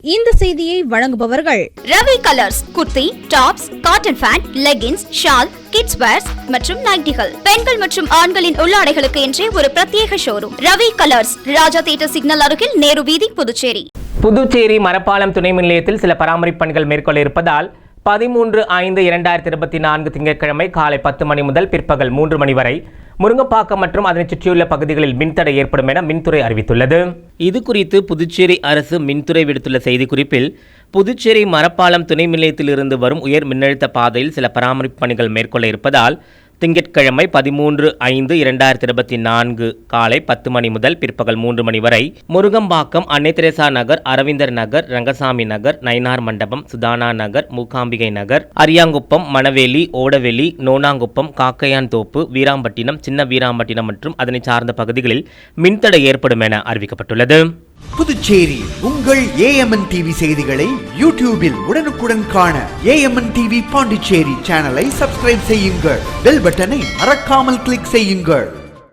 இந்த செய்தியை வழங்குபவர்கள் Ravi Colours. Kurti, tops, cotton pant, leggings, shawl, kids wears மற்றும் நைட்டிகள், பெண்கள் மற்றும் ஆண்களின் உள்ளாடைகளுக்கு என்றே ஒரு பிரத்யேக showroom. Ravi Colours, Raja Theatre signal அருகில், நேரு வீதி, புதுச்சேரி. புதுச்சேரி மரப்பாலம் துணை மின் நிலையத்தில் சில பராமரிப்பு பணிகள் மேற்கொள்ள இருப்பதால் 13/5/2024 திங்கட்கிழமை காலை 10 மணி முதல் பிற்பகல் 3 மணி வரை முருங்கப்பாக்கம் மற்றும் அதனை சுற்றியுள்ள பகுதிகளில் மின்தடை ஏற்படும் என மின்துறை அறிவித்துள்ளது. இது குறித்து புதுச்சேரி அரசு மின்துறை விடுத்துள்ள செய்திக்குறிப்பில், புதுச்சேரி மரப்பாலம் துணை மின் நிலையத்திலிருந்து வரும் உயர் மின்னழுத்த பாதையில் சில பராமரிப்பு பணிகள் மேற்கொள்ள இருப்பதால் திங்கட்கிழமை 13/5/2024 காலை 10 மணி முதல் பிற்பகல் 3 மணி வரை முருகம்பாக்கம், அன்னை தெரசா நகர், அரவிந்தர் நகர், ரங்கசாமி நகர், நயினார் மண்டபம், சுதானா நகர், மூகாம்பிகை நகர், அரியாங்குப்பம், மணவேலி, ஓடவேலி, நோனாங்குப்பம், காக்கையான் தோப்பு, வீராம்பட்டினம், சின்ன வீராம்பட்டினம் மற்றும் அதனை சார்ந்த பகுதிகளில் மின்தடை ஏற்படும் என அறிவிக்கப்பட்டுள்ளது. புதுச்சேரி உங்கள் AMN டிவி செய்திகளை யூடியூபில் உடனுக்குடன் காண AMN டிவி பாண்டிச்சேரி சேனலை சப்ஸ்கிரைப் செய்யுங்கள். பெல் பட்டனை மறக்காமல் கிளிக் செய்யுங்கள்.